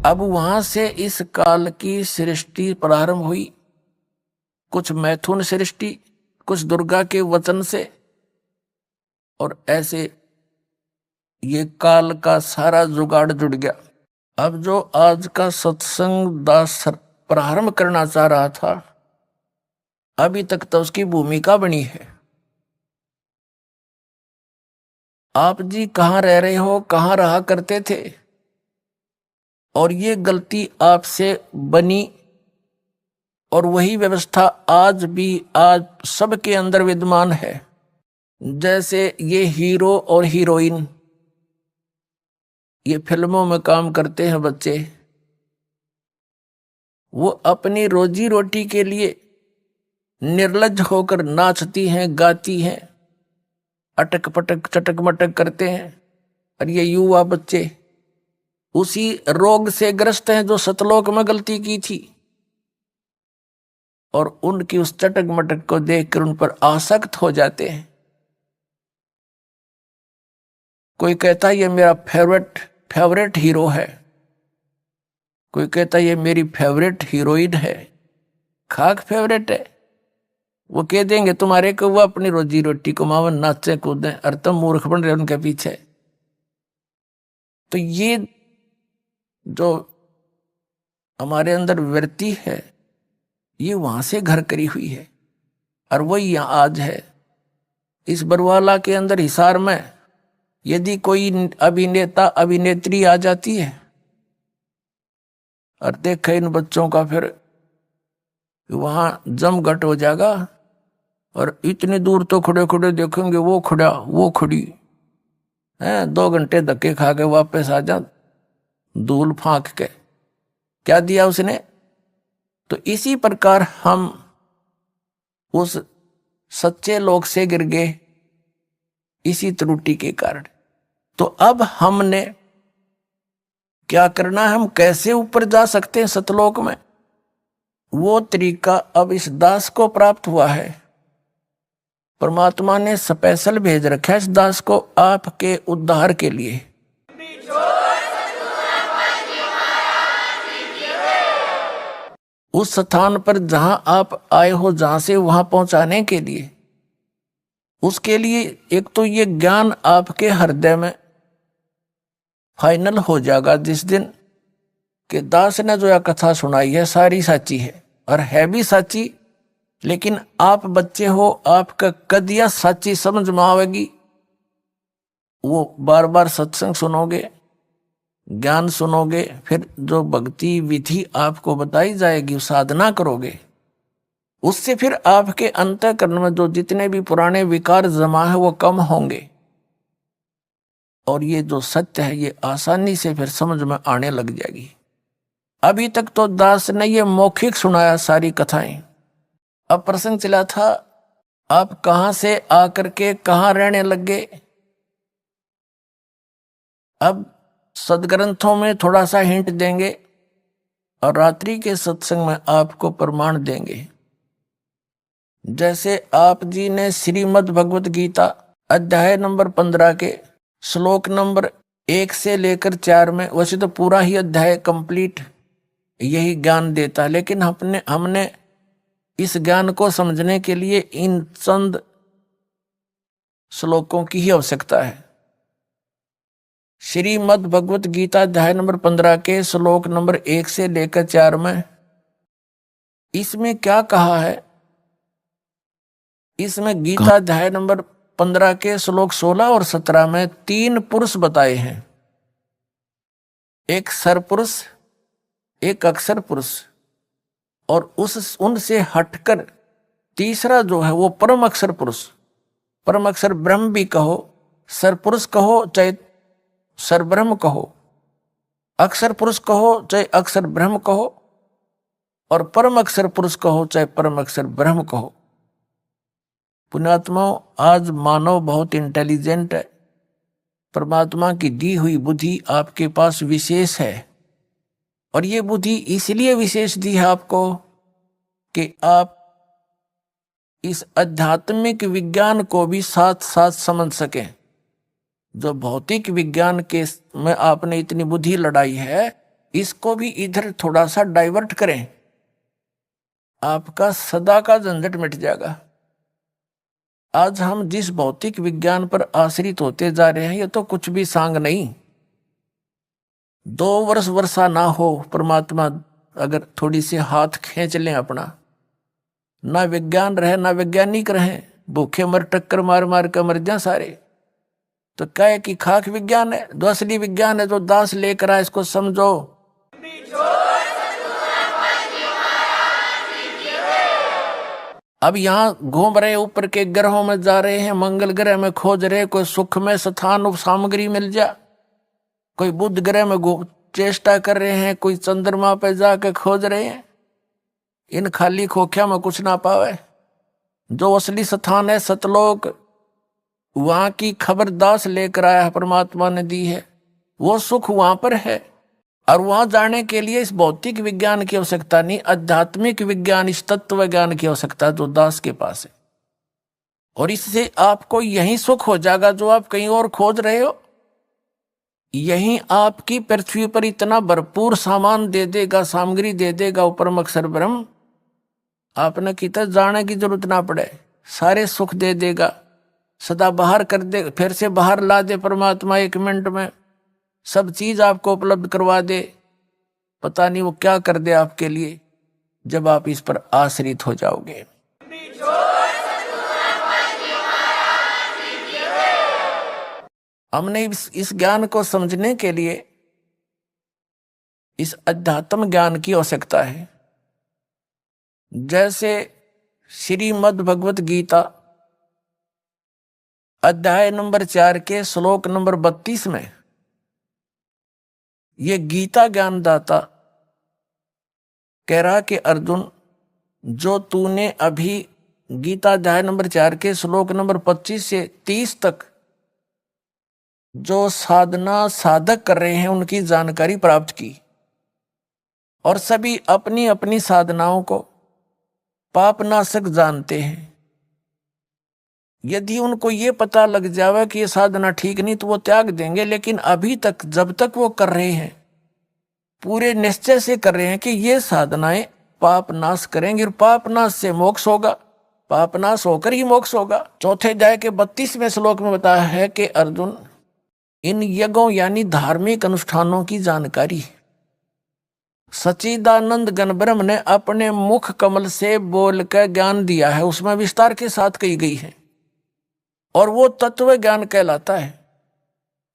अब वहां से इस काल की सृष्टि प्रारंभ हुई, कुछ मैथुन सृष्टि, कुछ दुर्गा के वचन से, और ऐसे ये काल का सारा जुगाड़ जुड़ गया। अब जो आज का सत्संग दास प्रारंभ करना चाह रहा था, अभी तक तो उसकी भूमिका बनी है। आप जी कहाँ रह रहे हो, कहाँ रहा करते थे, और ये गलती आपसे बनी, और वही व्यवस्था आज सबके अंदर विद्यमान है। जैसे ये हीरो और हीरोइन, ये फिल्मों में काम करते हैं बच्चे, वो अपनी रोजी रोटी के लिए निर्लज होकर नाचती हैं, गाती हैं, अटक पटक चटक मटक करते हैं। और ये युवा बच्चे उसी रोग से ग्रस्त हैं जो सतलोक में गलती की थी, और उनकी उस चटक मटक को देखकर उन पर आसक्त हो जाते हैं। कोई कहता है ये मेरा फेवरेट हीरो है, कोई कहता है ये मेरी फेवरेट हीरोइन है। खाक फेवरेट है, वो कह देंगे तुम्हारे को वो अपनी रोजी रोटी कमावन, नाचे कूदें, और तुम मूर्ख बन रहे उनके पीछे। तो ये जो हमारे अंदर वृत्ति है, ये वहां से घर करी हुई है, और वही यहाँ आज है। इस बरवाला के अंदर हिसार में यदि कोई अभिनेता अभिनेत्री आ जाती है और देखे इन बच्चों का, फिर वहां जमघट हो जाएगा। और इतनी दूर तो खड़े खड़े देखेंगे, वो खड़ा वो खड़ी है, 2 घंटे धक्के खा के वापस आ जा, धूल फांक के, क्या दिया उसने। तो इसी प्रकार हम उस सच्चे लोक से गिर गए, इसी त्रुटि के कारण। तो अब हमने क्या करना है, हम कैसे ऊपर जा सकते हैं सतलोक में, वो तरीका अब इस दास को प्राप्त हुआ है। परमात्मा ने स्पेशल भेज रखा है इस दास को आपके उद्धार के लिए। उस स्थान पर जहां आप आए हो, जहां से वहां पहुंचाने के लिए, उसके लिए एक तो ये ज्ञान आपके हृदय में फाइनल हो जाएगा जिस दिन के दास ने जो यह कथा सुनाई है सारी साची है, और है भी साची। लेकिन आप बच्चे हो, आपका कद या साची समझ में आवेगी, वो बार बार सत्संग सुनोगे, ज्ञान सुनोगे, फिर जो भक्ति विधि आपको बताई जाएगी, साधना करोगे, उससे फिर आपके अंतःकरण में जो जितने भी पुराने विकार जमा है वो कम होंगे, और ये जो सत्य है ये आसानी से फिर समझ में आने लग जाएगी। अभी तक तो दास ने ये मौखिक सुनाया सारी कथाएं। अब प्रसंग चला था आप कहां से आकर के कहां रहने लग गए। अब सदग्रंथों में थोड़ा सा हिंट देंगे, और रात्रि के सत्संग में आपको प्रमाण देंगे। जैसे आप जी ने श्रीमद् भगवत गीता अध्याय नंबर 15 के श्लोक नंबर 1 से लेकर 4 में, वैसे तो पूरा ही अध्याय कंप्लीट यही ज्ञान देता, लेकिन हमने इस ज्ञान को समझने के लिए इन चंद श्लोकों की ही आवश्यकता है। श्रीमद् भगवत गीता अध्याय नंबर 15 के श्लोक नंबर 1 से लेकर 4 में इसमें क्या कहा है। इसमें गीता अध्याय नंबर 15 के श्लोक 16 और 17 में 3 पुरुष बताए हैं, एक सरपुरुष, एक अक्षर पुरुष, और उनसे हटकर तीसरा जो है वो परम अक्षर पुरुष। परम अक्षर ब्रह्म भी कहो, सरपुरुष कहो चाहे सरब्रह्म कहो, अक्षर पुरुष कहो चाहे अक्षर ब्रह्म कहो, और परम अक्षर पुरुष कहो चाहे परम अक्षर ब्रह्म कहो। पुण्यात्माओं, आज मानव बहुत इंटेलिजेंट है, परमात्मा की दी हुई बुद्धि आपके पास विशेष है, और ये बुद्धि इसलिए विशेष दी है आपको कि आप इस आध्यात्मिक विज्ञान को भी साथ साथ समझ सकें। जो भौतिक विज्ञान के में आपने इतनी बुद्धि लड़ाई है, इसको भी इधर थोड़ा सा डाइवर्ट करें, आपका सदा का झंझट मिट जाएगा। आज हम जिस भौतिक विज्ञान पर आश्रित होते जा रहे हैं, ये तो कुछ भी सांग नहीं। 2 वर्ष वर्षा ना हो, परमात्मा अगर थोड़ी सी हाथ खींच लें अपना, ना विज्ञान रहे ना वैज्ञानिक रहे, भूखे मर टक्कर मार मार कर मर जा सारे, तो क्या है कि खाक विज्ञान है। जो असली विज्ञान है जो दास लेकर आए, इसको समझो। अब यहाँ घूम रहे, ऊपर के ग्रहों में जा रहे हैं, मंगल ग्रह में खोज रहे कोई सुख में स्थान सामग्री मिल जा, कोई बुध ग्रह में चेष्टा कर रहे हैं, कोई चंद्रमा पे जाकर खोज रहे हैं। इन खाली खोखिया में कुछ ना पावे। जो असली स्थान है सतलोक, वहां की खबर दास लेकर आया है, परमात्मा ने दी है, वो सुख वहां पर है। और वहां जाने के लिए इस भौतिक विज्ञान की आवश्यकता नहीं, आध्यात्मिक विज्ञान, इस तत्व ज्ञान की आवश्यकता जो दास के पास है। और इससे आपको यही सुख हो जाएगा जो आप कहीं और खोज रहे हो। यही आपकी पृथ्वी पर इतना भरपूर सामान दे देगा, सामग्री दे देगा ऊपर अक्षर ब्रह्म, आपने कितना जाने की जरूरत ना पड़े, सारे सुख दे देगा, सदा बाहर कर दे, फिर से बाहर ला दे परमात्मा 1 मिनट में, सब चीज आपको उपलब्ध करवा दे। पता नहीं वो क्या कर दे आपके लिए जब आप इस पर आश्रित हो जाओगे। हमने इस ज्ञान को समझने के लिए इस अध्यात्म ज्ञान की आवश्यकता है। जैसे श्रीमद् भगवत गीता अध्याय नंबर 4 के श्लोक नंबर 32 में ये गीता ज्ञानदाता कह रहा कि अर्जुन, जो तूने अभी गीता अध्याय नंबर 4 के श्लोक नंबर 25 से 30 तक जो साधना साधक कर रहे हैं उनकी जानकारी प्राप्त की, और सभी अपनी अपनी साधनाओं को पापनाशक जानते हैं। यदि उनको ये पता लग जावे कि ये साधना ठीक नहीं तो वो त्याग देंगे, लेकिन अभी तक जब तक वो कर रहे हैं पूरे निश्चय से कर रहे हैं कि ये साधनाएं पाप नाश करेंगे और पाप नाश से मोक्ष होगा, पाप नाश होकर ही मोक्ष होगा। चौथे अध्याय के 32वें श्लोक में बताया है कि अर्जुन, इन यज्ञों यानी धार्मिक अनुष्ठानों की जानकारी सच्चिदानंद गण ब्रह्म ने अपने मुख कमल से बोलकर ज्ञान दिया है, उसमें विस्तार के साथ कही गई है, और वो तत्व ज्ञान कहलाता है।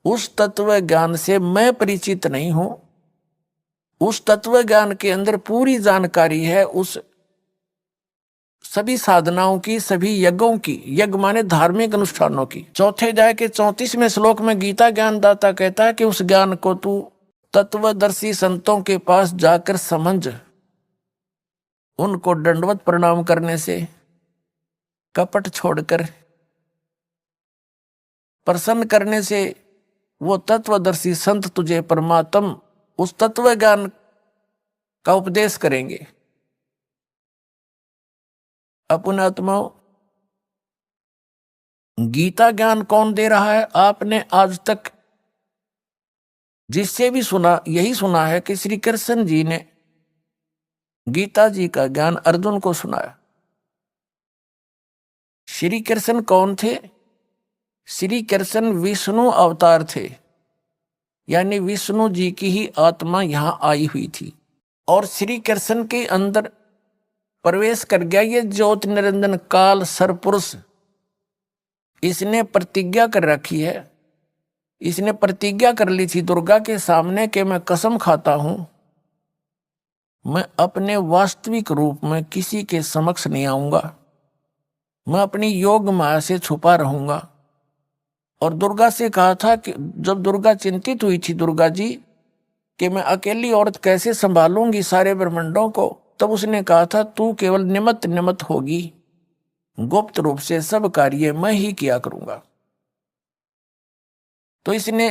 उस तत्व ज्ञान से मैं परिचित नहीं हूं, उस तत्व ज्ञान के अंदर पूरी जानकारी है उस सभी साधनाओं की, सभी यज्ञों की, यज्ञ माने धार्मिक अनुष्ठानों की। चौथे अध्याय के 34वें श्लोक में गीता ज्ञानदाता कहता है कि उस ज्ञान को तू तत्वदर्शी संतों के पास जाकर समझ, उनको दंडवत प्रणाम करने से, कपट छोड़कर प्रसन्न करने से वो तत्वदर्शी संत तुझे परमात्म उस तत्व ज्ञान का उपदेश करेंगे। अपने आत्माओं, गीता ज्ञान कौन दे रहा है? आपने आज तक जिससे भी सुना यही सुना है कि श्री कृष्ण जी ने गीता जी का ज्ञान अर्जुन को सुनाया। श्री कृष्ण कौन थे? श्री कृष्ण विष्णु अवतार थे, यानी विष्णु जी की ही आत्मा यहां आई हुई थी, और श्री कृष्ण के अंदर प्रवेश कर गया ये ज्योति निरंजन काल सरपुरुष। इसने प्रतिज्ञा कर रखी है, इसने प्रतिज्ञा कर ली थी दुर्गा के सामने कि मैं कसम खाता हूं मैं अपने वास्तविक रूप में किसी के समक्ष नहीं आऊंगा, मैं अपनी योग माया से छुपा रहूंगा। और दुर्गा से कहा था कि जब दुर्गा चिंतित हुई थी, दुर्गा जी, कि मैं अकेली औरत कैसे संभालूंगी सारे ब्रह्मांडों को, तब उसने कहा था तू केवल निमित्त निमित्त होगी, गुप्त रूप से सब कार्य मैं ही किया करूंगा। तो इसने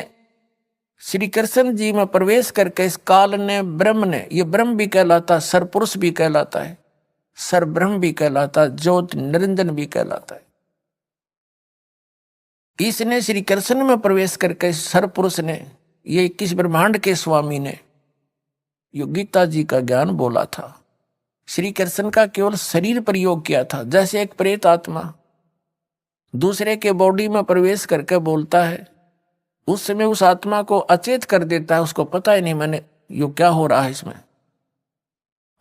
श्री कृष्ण जी में प्रवेश करके इस काल ने, ब्रह्म ने, ये ब्रह्म भी कहलाता, सरपुरुष भी कहलाता है, सर ब्रह्म भी कहलाता, ज्योति निरंजन भी कहलाता है। इसने श्री कृष्ण में प्रवेश करके सरपुरुष ने, ये 21 ब्रह्मांड के स्वामी ने यो गीता जी का ज्ञान बोला था। श्री कृष्ण का केवल शरीर प्रयोग किया था। जैसे एक प्रेत आत्मा दूसरे के बॉडी में प्रवेश करके बोलता है, उस समय उस आत्मा को अचेत कर देता है, उसको पता ही नहीं मैंने यो क्या हो रहा है इसमें,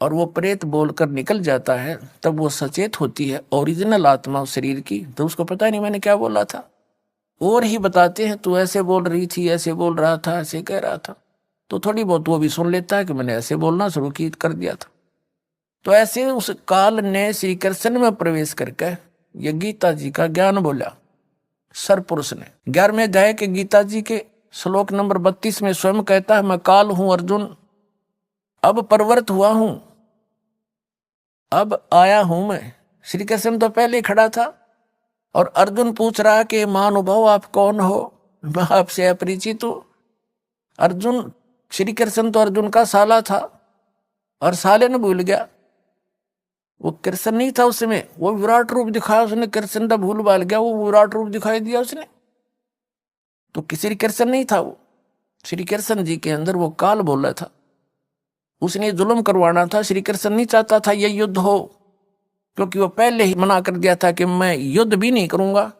और वो प्रेत बोलकर निकल जाता है। तब वो सचेत होती है ओरिजिनल आत्मा उस शरीर की, तो उसको पता ही नहीं मैंने क्या बोला था। और ही बताते हैं तू ऐसे बोल रही थी, ऐसे बोल रहा था, ऐसे कह रहा था, तो थोड़ी बहुत वो भी सुन लेता है कि मैंने ऐसे बोलना शुरू कर दिया था। तो ऐसे उस काल ने श्री कृष्ण में प्रवेश करके ये गीता जी का ज्ञान बोला सरपुरुष ने। 11वें अध्याय के गीता जी के श्लोक नंबर 32 में स्वयं कहता है, मैं काल हूं अर्जुन, अब परवर्त हुआ हूं, अब आया हूं मैं। श्री कृष्ण तो पहले खड़ा था और अर्जुन पूछ रहा कि महानुभाव आप कौन हो, मैं आपसे अपरिचित हूं। अर्जुन, श्री कृष्ण तो अर्जुन का साला था और साले ने भूल गया। वो कृष्ण नहीं था उस समय, वो विराट रूप दिखाया उसने, कृष्ण तो भूल भाल गया, वो विराट रूप दिखाई दिया उसने, तो श्री कृष्ण नहीं था वो। श्री कृष्ण जी के अंदर वो काल बोला था, उसने जुल्म करवाना था। श्री कृष्ण नहीं चाहता था ये युद्ध हो, क्योंकि वो पहले ही मना कर दिया था कि मैं युद्ध भी नहीं करूंगा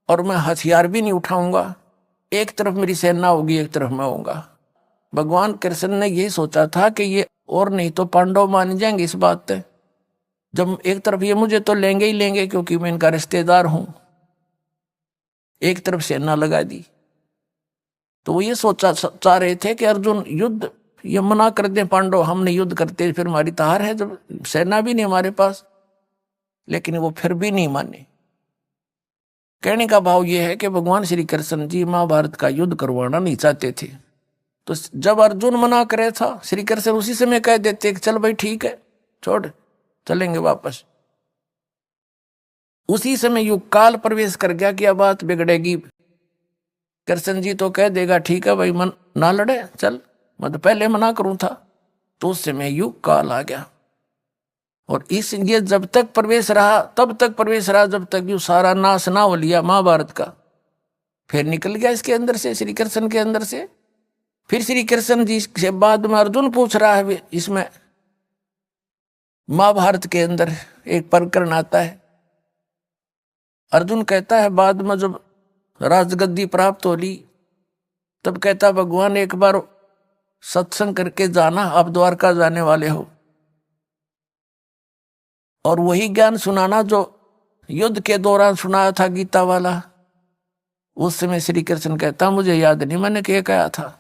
और मैं हथियार भी नहीं उठाऊंगा, एक तरफ मेरी सेना होगी, एक तरफ मैं होऊंगा। भगवान कृष्ण ने यही सोचा था कि ये और नहीं तो पांडव मान जाएंगे इस बात पे, जब एक तरफ ये मुझे तो लेंगे ही लेंगे क्योंकि मैं इनका रिश्तेदार हूं। एक तरफ सेना लगा दी, तो वो ये सोचा चाह रहे थे कि अर्जुन युद्ध ये मना कर दें पांडव, हमने युद्ध करते फिर हमारी तार है, जब सेना भी नहीं हमारे पास। लेकिन वो फिर भी नहीं माने। कहने का भाव ये है कि भगवान श्री कृष्ण जी महाभारत का युद्ध करवाना नहीं चाहते थे, तो जब अर्जुन मना करे था श्री कृष्ण उसी समय कह देते कि चल भाई ठीक है छोड़ चलेंगे वापस। उसी समय युग काल प्रवेश कर गया कि अब बात बिगड़ेगी। कृष्ण जी तो कह देगा ठीक है भाई मन ना लड़े चल, मैं तो पहले मना करूं था, तो उस समय युग काल आ गया। और इस ये जब तक प्रवेश रहा तब तक प्रवेश रहा जब तक यू सारा नाश ना हो लिया महाभारत का, फिर निकल गया इसके अंदर से, श्री कृष्ण के अंदर से। फिर श्री कृष्ण जी से बाद में अर्जुन पूछ रहा है, इसमें महाभारत के अंदर एक प्रकरण आता है। अर्जुन कहता है बाद में जब राजगद्दी प्राप्त हो ली तब कहता भगवान एक बार सत्संग करके जाना, आप द्वारका जाने वाले हो, और वही ज्ञान सुनाना जो युद्ध के दौरान सुनाया था गीता वाला। उस समय श्री कृष्ण कहता मुझे याद नहीं मैंने क्या कहा था।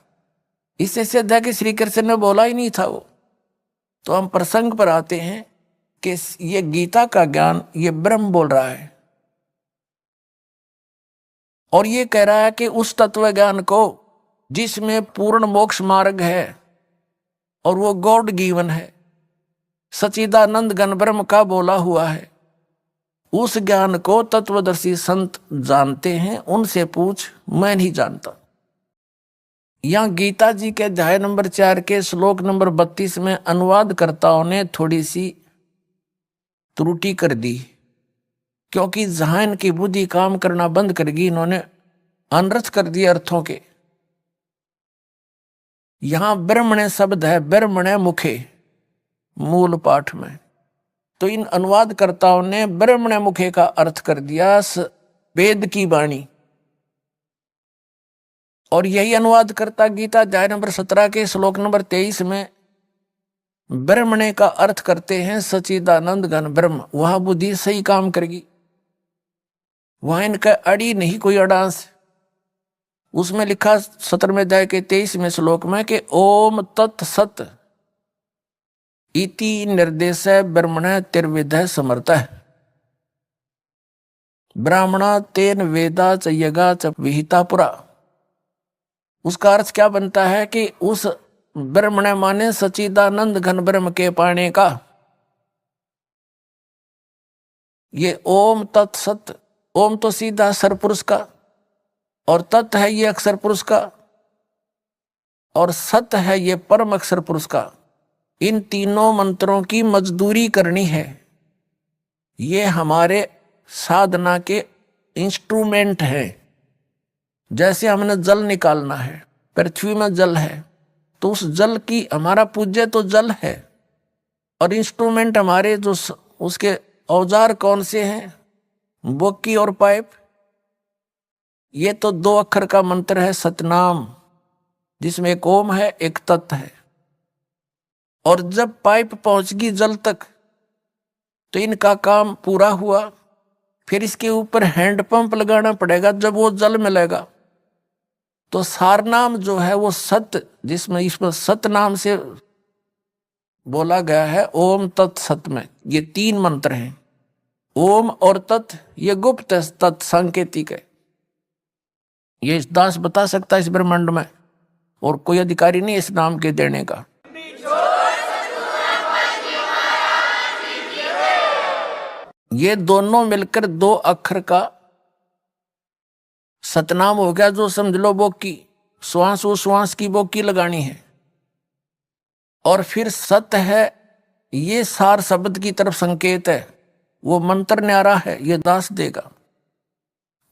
इससे सिद्ध है कि श्री कृष्ण ने बोला ही नहीं था वो। तो हम प्रसंग पर आते हैं कि ये गीता का ज्ञान ये ब्रह्म बोल रहा है और ये कह रहा है कि उस तत्व ज्ञान को जिसमें पूर्ण मोक्ष मार्ग है और वो गॉड गिवन है, सच्चिदानंद घन ब्रह्म का बोला हुआ है, उस ज्ञान को तत्वदर्शी संत जानते हैं, उनसे पूछ मैं नहीं जानता। यहां गीता जी के अध्याय नंबर 4 के श्लोक नंबर 32 में अनुवादकर्ताओं ने थोड़ी सी त्रुटि कर दी, क्योंकि जहां इनकी बुद्धि काम करना बंद कर गई, इन्होंने अनर्थ कर दिए अर्थों के। यहां ब्रह्मणे शब्द है, ब्रह्मणे मुखे मूल पाठ में, तो इन अनुवादकर्ताओं ने ब्रह्मणे मुखे का अर्थ कर दिया वेद की वाणी। और यही अनुवादकर्ता गीता अध्याय नंबर 17 के श्लोक नंबर 23 में ब्रह्मणे का अर्थ करते हैं सच्चिदानंद घन ब्रह्म। वहां बुद्धि सही काम करेगी, वहां इनका अड़ी नहीं कोई अडांस। उसमें लिखा 17वें अध्याय के 23वें श्लोक में कि ओम तत् सत इति निर्देश ब्रह्मण तिर्विध समर्थ ब्राह्मणा तेन वेदा च यगा च विहिता पुरा। उसका अर्थ क्या बनता है कि उस ब्रह्मण माने सच्चिदानंद घन ब्रह्म के पाने का। ये ओम तत्सत, ओम तो सीधा सरपुरुष का, और तत् है ये अक्षर पुरुष का, और सत है ये परम अक्षर पुरुष का। इन तीनों मंत्रों की मजदूरी करनी है। ये हमारे साधना के इंस्ट्रूमेंट हैं। जैसे हमने जल निकालना है, पृथ्वी में जल है, तो उस जल की, हमारा पूज्य तो जल है, और इंस्ट्रूमेंट हमारे जो उसके औजार कौन से हैं, बोकी और पाइप। ये तो 2 अक्षर का मंत्र है सतनाम, जिसमें एक ओम है एक तत् है। और जब पाइप पहुंचगी जल तक तो इनका काम पूरा हुआ। फिर इसके ऊपर हैंडपंप लगाना पड़ेगा। जब वो जल मिलेगा तो सारनाम जो है वो सत, जिसमें इसमें सत नाम से बोला गया है, ओम तत् सत में ये 3 मंत्र हैं। ओम और तत् ये गुप्त है, तत् सांकेतिक है। ये इस दास बता सकता है इस ब्रह्मांड में, और कोई अधिकारी नहीं इस नाम के देने का। ये दोनों मिलकर 2 अक्षर का सतनाम हो गया, जो समझ लो बोकी, श्वास श्वास की बोकी लगानी है। और फिर सत है, ये सार शब्द की तरफ संकेत है, वो मंत्र न्यारा है, ये दास देगा।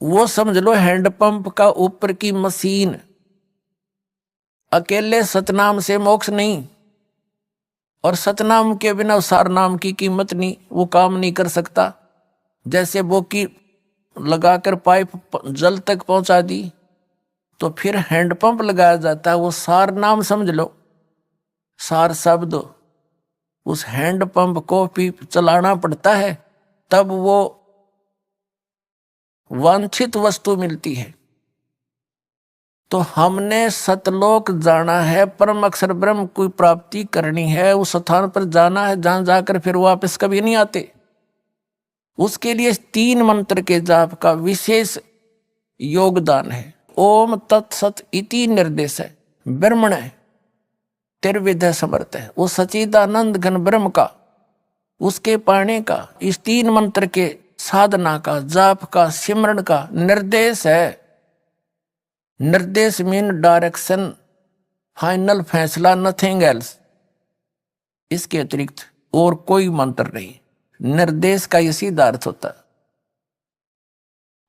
वो समझ लो हैंडपंप का ऊपर की मशीन। अकेले सतनाम से मोक्ष नहीं, और सतनाम के बिना सार नाम की कीमत नहीं, वो काम नहीं कर सकता। जैसे बोकी लगाकर पाइप जल तक पहुंचा दी तो फिर हैंडपंप लगाया जाता है, वो सार नाम समझ लो, सार शब्द। उस हैंडपंप को भी चलाना पड़ता है, तब वो वांछित वस्तु मिलती है। तो हमने सतलोक जाना है, परम अक्षर ब्रह्म की प्राप्ति करनी है, उस स्थान पर जाना है जहां जाकर फिर वापस कभी नहीं आते। उसके लिए 3 मंत्र के जाप का विशेष योगदान है। ओम तत्सत इति निर्देश है, ब्रह्मण है, त्रिविध समर्थ है, वो सचिदानंद घन ब्रह्म का, उसके पाने का, इस 3 मंत्र के साधना का, जाप का, सिमरण का निर्देश है। निर्देश मीन डायरेक्शन, फाइनल फैसला, नथिंग एल्स। इसके अतिरिक्त और कोई मंत्र नहीं। निर्देश का ये सीधा अर्थ होता है।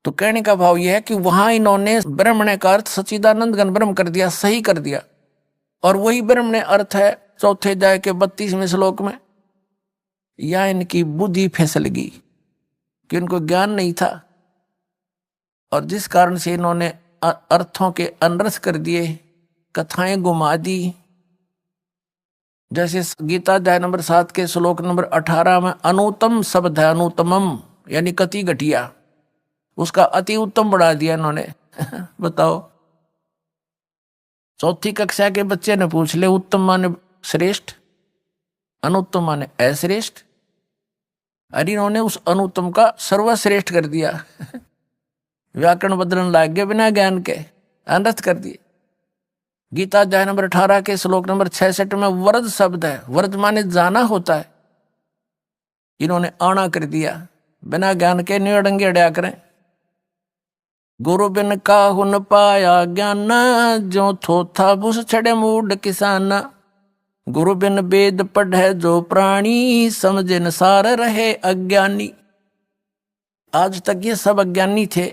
तो कहने का भाव यह है कि वहां इन्होंने ब्रह्मण्य का अर्थ सच्चिदानंद घन ब्रह्म कर दिया, सही कर दिया। और वही ब्रह्मण्य अर्थ है 4थे अध्याय के 32वें श्लोक में। या इनकी बुद्धि फिसल गई कि इनको ज्ञान नहीं था, और जिस कारण से इन्होंने अर्थों के अनर्थ कर दिए, कथाएं घुमा दी। जैसे गीता अध्याय नंबर 7 के श्लोक नंबर 18 में अनुत्तम शब्द है, अनुत्तमम यानी कति घटिया, उसका अति उत्तम बढ़ा दिया इन्होंने। बताओ, 4ठी कक्षा के बच्चे ने पूछ ले, उत्तम माने श्रेष्ठ, अनुत्तम माने अश्रेष्ठ। अरे इन्होंने उस अनुत्तम का सर्वश्रेष्ठ कर दिया। व्याकरण बदलने लग गए बिना ज्ञान के, अनर्थ कर दिए। गीता अध्याय नंबर 18 के श्लोक नंबर 66 में वरद शब्द है, वरद माने जाना होता है, इन्होंने आना कर दिया। बिना ज्ञान के निड़ंगे अड़या करें। गुरु बिन काहु न पाया ज्ञान, जो थोथा बुस छड़े मूड किसान। गुरु बिन वेद पढ़े जो प्राणी, समझे न सार रहे अज्ञानी। आज तक ये सब अज्ञानी थे,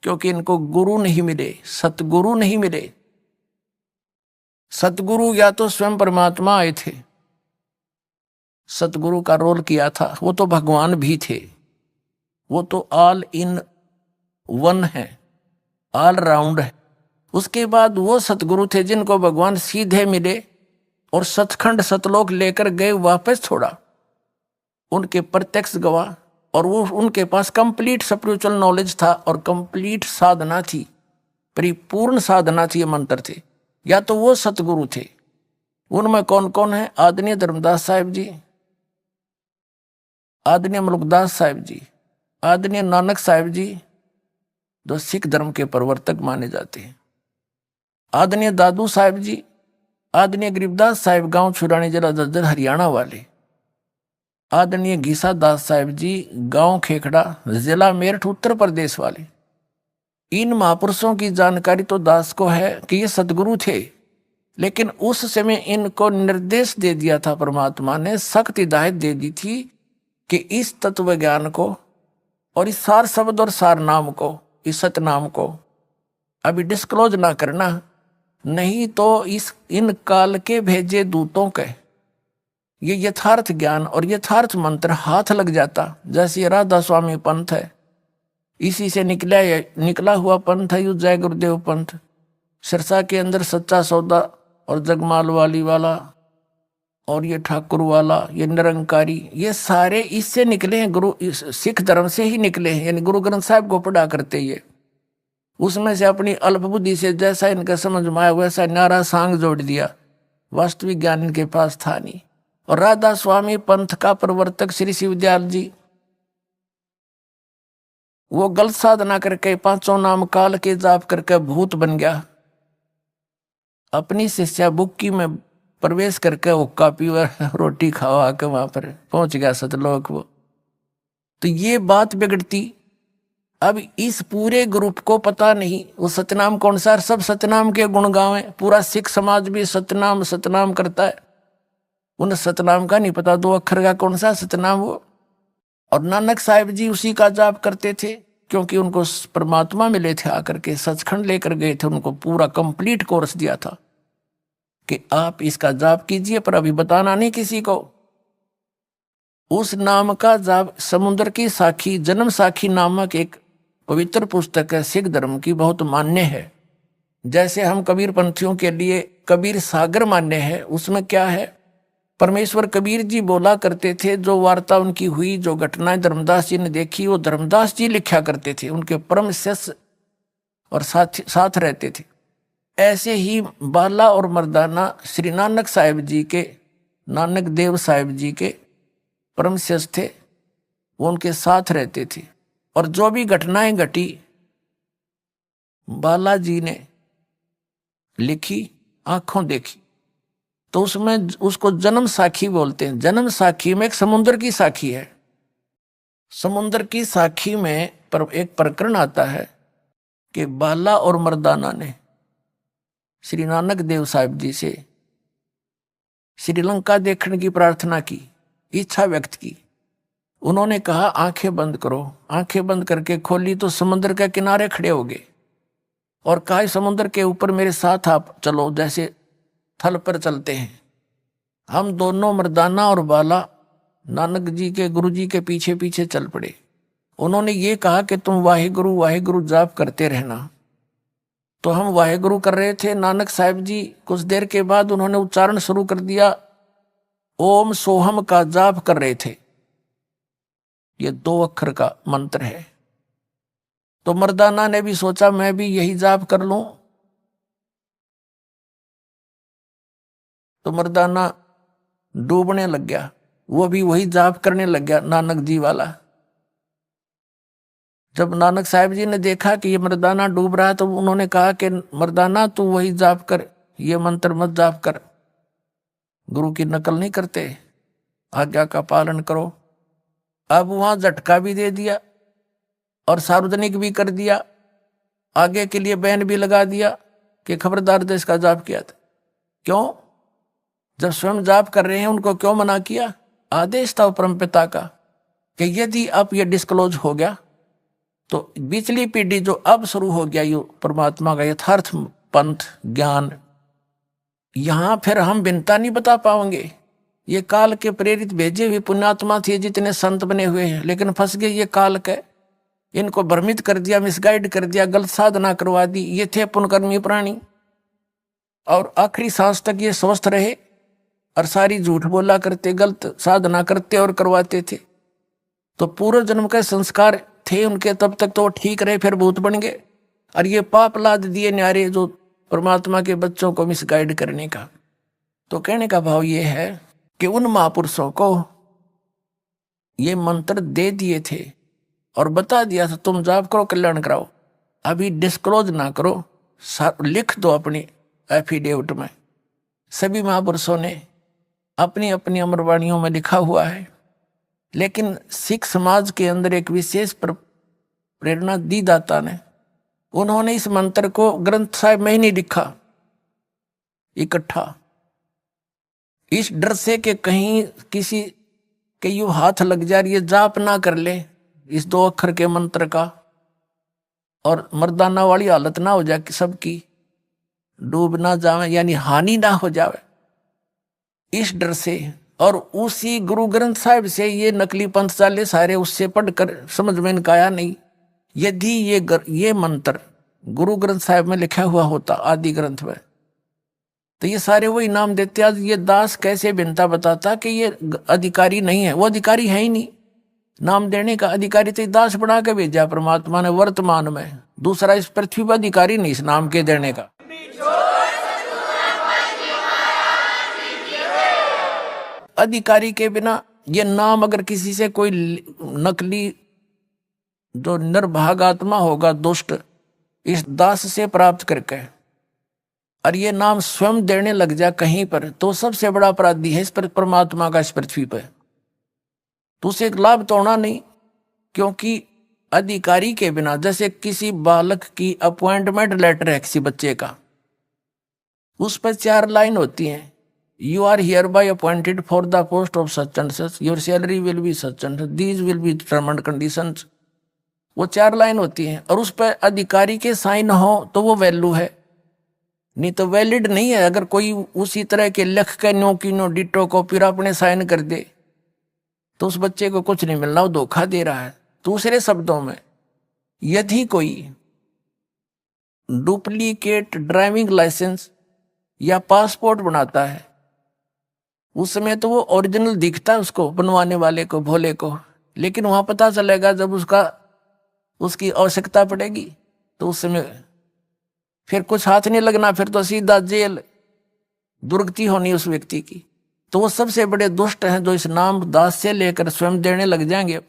क्योंकि इनको गुरु नहीं मिले, सतगुरु नहीं मिले। सतगुरु या तो स्वयं परमात्मा आए थे, सतगुरु का रोल किया था, वो तो भगवान भी थे, वो तो ऑल इन वन है, ऑल राउंड है। उसके बाद वो सतगुरु थे जिनको भगवान सीधे मिले और सतखंड सतलोक लेकर गए, वापस छोड़ा। उनके प्रत्यक्ष गवाह, और वो उनके पास कंप्लीट स्पिरिचुअल नॉलेज था और कंप्लीट साधना थी, परिपूर्ण साधना थी, ये मंत्र थे। या तो वो सतगुरु थे। उनमें कौन कौन है? आदरणीय धर्मदास साहिब जी, आदरणीय मलुकदास साहिब जी, आदरणीय नानक साहिब जी, जो सिख धर्म के प्रवर्तक माने जाते हैं, आदरणीय दादू साहिब जी, आदरणीय गरीबदास साहिब गांव छुरानी जिला जज्जर हरियाणा वाले, आदरणीय गीसा दास साहिब जी गांव खेखड़ा जिला मेरठ उत्तर प्रदेश वाले। इन महापुरुषों की जानकारी तो दास को है कि ये सतगुरु थे, लेकिन उस समय इनको निर्देश दे दिया था परमात्मा ने, सख्त हिदायत दे दी थी कि इस तत्व ज्ञान को और इस सार शब्द और सार नाम को, इस सतनाम को अभी डिस्क्लोज ना करना, नहीं तो इस इन काल के भेजे दूतों के ये यथार्थ ज्ञान और यथार्थ मंत्र हाथ लग जाता। जैसे राधा स्वामी पंथ है, इसी से निकला हुआ पंथ है, यू जय गुरुदेव पंथ। सिरसा के अंदर सच्चा सौदा और जगमाल वाली वाला और ये ठाकुर वाला, ये निरंकारी, ये सारे इससे निकले हैं, गुरु सिख धर्म से ही निकले हैं। यानी गुरु ग्रंथ साहिब को पढ़ा करते ये, उसमें से अपनी अल्प बुद्धि से जैसा इनका समझ में आया वैसा नारा सांग जोड़ दिया। वास्तविक ज्ञान इनके पास था नहीं। और राधा स्वामी पंथ का प्रवर्तक श्री शिवदयाल जी, वो गलत साधना करके पांचों नाम काल के जाप करके भूत बन गया। अपनी शिष्या बुक्की में प्रवेश करके हुक्का पीवा रोटी खावा के वहां पर पहुंच गया सतलोक वो। तो ये बात बिगड़ती। अब इस पूरे ग्रुप को पता नहीं वो सतनाम कौन सा, सब सतनाम के गुण गावे, पूरा सिख समाज भी सतनाम सतनाम करता है। उन्हें सतनाम का नहीं पता, 2 अक्षर का कौन सा सतनाम वो। और नानक साहिब जी उसी का जाप करते थे, क्योंकि उनको परमात्मा मिले थे, आकर के सचखंड लेकर गए थे, उनको पूरा कंप्लीट कोर्स दिया था कि आप इसका जाप कीजिए, पर अभी बताना नहीं किसी को। उस नाम का जाप समुद्र की साखी, जन्म साखी नामक एक पवित्र पुस्तक है, सिख धर्म की, बहुत मान्य है। जैसे हम कबीर पंथियों के लिए कबीर सागर मान्य है, उसमें क्या है, परमेश्वर कबीर जी बोला करते थे, जो वार्ता उनकी हुई, जो घटनाएं धर्मदास जी ने देखी, वो धर्मदास जी लिखा करते थे, उनके परम शिष्य और साथ रहते थे। ऐसे ही बाला और मर्दाना श्री नानक साहिब जी के, नानक देव साहिब जी के परम शिष्य थे, वो उनके साथ रहते थे। और जो भी घटनाएं घटी बालाजी ने लिखी, आंखों देखी, तो उसमें उसको जन्म साखी बोलते हैं। जन्म साखी में एक समुद्र की साखी है। समुद्र की साखी में एक प्रकरण आता है कि बाला और मर्दाना ने श्री नानक देव साहिब जी से श्रीलंका देखने की प्रार्थना की, इच्छा व्यक्त की। उन्होंने कहा आंखें बंद करो। आंखें बंद करके खोली तो समुद्र के किनारे खड़े हो गए और कहा समुद्र के ऊपर मेरे साथ आप चलो, जैसे थल पर चलते हैं। हम दोनों मर्दाना और बाला नानक जी के गुरु जी के पीछे पीछे चल पड़े। उन्होंने ये कहा कि तुम वाहिगुरु वाहिगुरु जाप करते रहना। तो हम वाहिगुरु कर रहे थे। नानक साहिब जी कुछ देर के बाद उन्होंने उच्चारण शुरू कर दिया, ओम सोहम का जाप कर रहे थे। ये 2 अक्षर का मंत्र है। तो मर्दाना ने भी सोचा मैं भी यही जाप कर लूं। तो मर्दाना डूबने लग गया, वो भी वही जाप करने लग गया नानक जी वाला। जब नानक साहिब जी ने देखा कि ये मर्दाना डूब रहा है, तो उन्होंने कहा कि मर्दाना तू वही जाप कर, ये मंत्र मत जाप कर, गुरु की नकल नहीं करते, आज्ञा का पालन करो। अब वहां झटका भी दे दिया और सार्वजनिक भी कर दिया, आगे के लिए बैन भी लगा दिया कि खबरदार देश का जाप किया था। क्यों? जब स्वयं जाप कर रहे हैं उनको क्यों मना किया? आदेश था परमपिता का कि यदि अब ये डिस्क्लोज हो गया तो पिछली पीढ़ी जो अब शुरू हो गया ये परमात्मा का यथार्थ पंथ ज्ञान, यहां फिर हम भिन्नता नहीं बता पाएंगे। ये काल के प्रेरित भेजे हुए पुण्यात्मा थे, जितने संत बने हुए हैं, लेकिन फंस गए ये काल के। इनको भ्रमित कर दिया, मिसगाइड कर दिया, गलत साधना करवा दी। ये थे पुनकर्मी प्राणी और आखिरी सांस तक ये स्वस्थ रहे और सारी झूठ बोला करते, गलत साधना करते और करवाते थे। तो पूर्व जन्म के संस्कार थे उनके, तब तक तो ठीक रहे, फिर भूत बन गए और ये पाप लाद दिए न्यारे जो परमात्मा के बच्चों को मिसगाइड करने का। तो कहने का भाव ये है कि उन महापुरुषों को ये मंत्र दे दिए थे और बता दिया था तुम जाप करो, कल्याण कराओ, अभी डिस्क्लोज ना करो, लिख दो अपनी एफिडेविट में। सभी महापुरुषों ने अपनी अपनी अमरवाणियों में लिखा हुआ है। लेकिन सिख समाज के अंदर एक विशेष प्रेरणा दी दाता ने, उन्होंने इस मंत्र को ग्रंथ साहिब में ही नहीं लिखा इकट्ठा, इस डर से कि कहीं किसी के यू हाथ लग जाए, ये जाप ना कर ले इस 2 अक्षर के मंत्र का और मर्दाना वाली हालत ना हो जाए सबकी। डूब ना जावे, यानी हानि ना हो जावे, इस डर से। और उसी गुरु ग्रंथ साहिब से ये नकली पंथ चाले सारे उससे पढ़कर समझ में इनका आया नहीं। यदि ये मंत्र गुरु ग्रंथ साहिब में लिखा हुआ होता आदि ग्रंथ में, तो ये सारे वही नाम देते। आज ये दास कैसे बिनता बताता कि ये अधिकारी नहीं है, वो अधिकारी है ही नहीं। नाम देने का अधिकारी तो दास बना के भेजा परमात्मा ने वर्तमान में, दूसरा इस पृथ्वी पर अधिकारी नहीं इस नाम के देने का। अधिकारी के बिना ये नाम अगर किसी से कोई नकली जो निर्भाग आत्मा होगा दुष्ट इस दास से प्राप्त करके और ये नाम स्वयं देने लग जा कहीं पर, तो सबसे बड़ा अपराधी है इस पर परमात्मा का इस पृथ्वी पर। तो उसे एक लाभ तो होना नहीं, क्योंकि अधिकारी के बिना, जैसे किसी बालक की अपॉइंटमेंट लेटर है किसी बच्चे का, उस पर 4 लाइन होती हैं। You are hereby appointed for the post of such and such, your salary will be such and these will be term and conditions. वो 4 लाइन होती हैं और उस पर अधिकारी के साइन हो तो वो वैल्यू है, नहीं तो वैलिड नहीं है। अगर कोई उसी तरह के लिख के नो की नो डिटो को फिर अपने साइन कर दे तो उस बच्चे को कुछ नहीं मिलना, वो धोखा दे रहा है। दूसरे शब्दों में, यदि कोई डुप्लीकेट ड्राइविंग लाइसेंस या पासपोर्ट बनाता है, उसमें तो वो ओरिजिनल दिखता है उसको बनवाने वाले को, भोले को, लेकिन वहां पता चलेगा जब उसकी आवश्यकता पड़ेगी तो उस समय फिर कुछ हाथ नहीं लगना, फिर तो सीधा जेल, दुर्गति होनी उस व्यक्ति की। तो वो सबसे बड़े दुष्ट हैं जो इस नाम दास से लेकर स्वयं देने लग जाएंगे।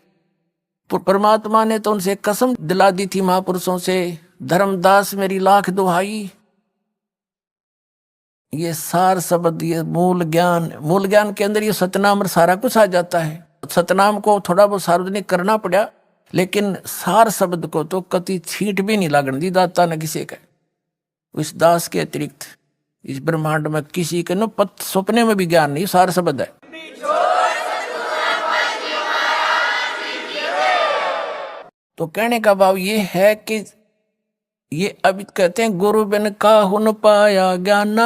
परमात्मा ने तो उनसे कसम दिला दी थी महापुरुषों से, धर्मदास मेरी लाख दुहाई। ये सार शब्द, ये मूल ज्ञान के अंदर ये सतनाम और सारा कुछ आ जाता है। सतनाम को थोड़ा बहुत सार्वजनिक करना पड़ा, लेकिन सार शब्द को तो कति छींट भी नहीं लागण दी दाता ने किसी का। इस दास के अतिरिक्त इस ब्रह्मांड में किसी के न सपने में भी ज्ञान नहीं, सार शब्द है। तो कहने का भाव ये है कि ये अभी कहते हैं गुरु बिन काहुन पाया ज्ञान,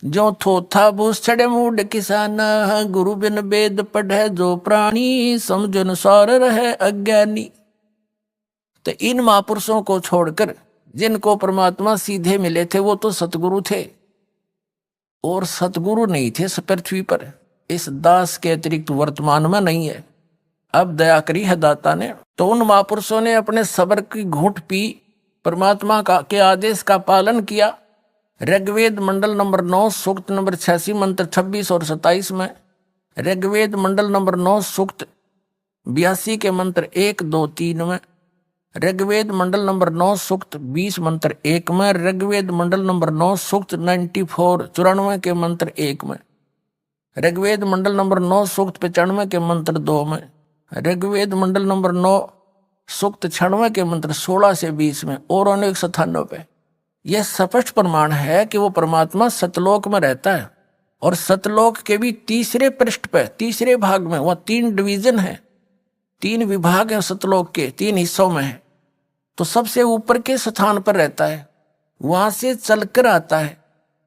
जो थोथा भूस छड़े मूड किसाना, गुरु बिन वेद पढ़े जो प्राणी, समझन सार रहे अज्ञानी। तो इन महापुरुषों को छोड़कर जिनको परमात्मा सीधे मिले थे वो तो सतगुरु थे, और सतगुरु नहीं थे इस पृथ्वी पर, इस दास के अतिरिक्त वर्तमान में नहीं है। अब दया करी है दाता ने, तो उन महापुरुषों ने अपने सब्र की घूंट पी, परमात्मा के आदेश का पालन किया। ऋग्वेद मंडल नंबर 9 सूक्त नंबर 86 मंत्र 26 और 27 में, ऋग्वेद मंडल नंबर 9 सूक्त 82 के मंत्र 1, 2, 3 में, ऋग्वेद मंडल नंबर 9 सूक्त 20 मंत्र 1 में, ऋग्वेद मंडल नंबर 9 सूक्त 94 के मंत्र 1 में, ऋग्वेद मंडल नंबर 9 सूक्त 95 के मंत्र 2 में, ऋग्वेद मंडल नंबर 9 सूक्त 96 के मंत्र 16 से 20 में और अनेक स्थानों पे यह स्पष्ट प्रमाण है कि वो परमात्मा सतलोक में रहता है। और सतलोक के भी तीसरे पृष्ठ पे, तीसरे भाग में, वह 3 डिवीजन है, 3 विभाग है सतलोक के, 3 हिस्सों में है। तो सबसे ऊपर के स्थान पर रहता है, वहां से चलकर आता है।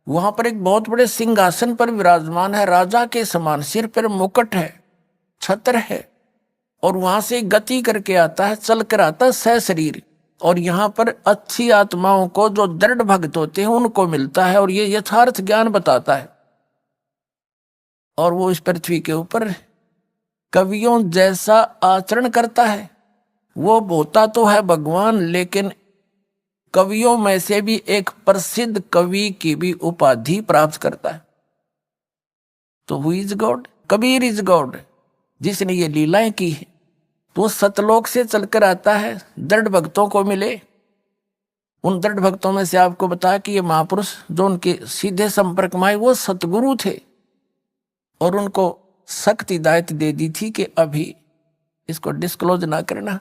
वहां पर एक बहुत बड़े सिंहासन पर विराजमान है, राजा के समान, सिर पर मुकुट है, छत्र है, और वहां से गति करके आता है, चलकर आता है सशरीर। और यहाँ पर अच्छी आत्माओं को, जो दृढ़ भक्त होते हैं, उनको मिलता है और ये यथार्थ ज्ञान बताता है। और वो इस पृथ्वी के ऊपर कवियों जैसा आचरण करता है। वो होता तो है भगवान, लेकिन कवियों में से भी एक प्रसिद्ध कवि की भी उपाधि प्राप्त करता है। तो who is God? Kabir is God, जिसने ये लीलाएं की है। तो सतलोक से चलकर आता है, दृढ़ भक्तों को मिले। उन दृढ़ भक्तों में से आपको बताया कि ये महापुरुष जो उनके सीधे संपर्क में आए वो सतगुरु थे, और उनको सख्त हिदायत दे दी थी कि अभी इसको डिस्क्लोज ना करना।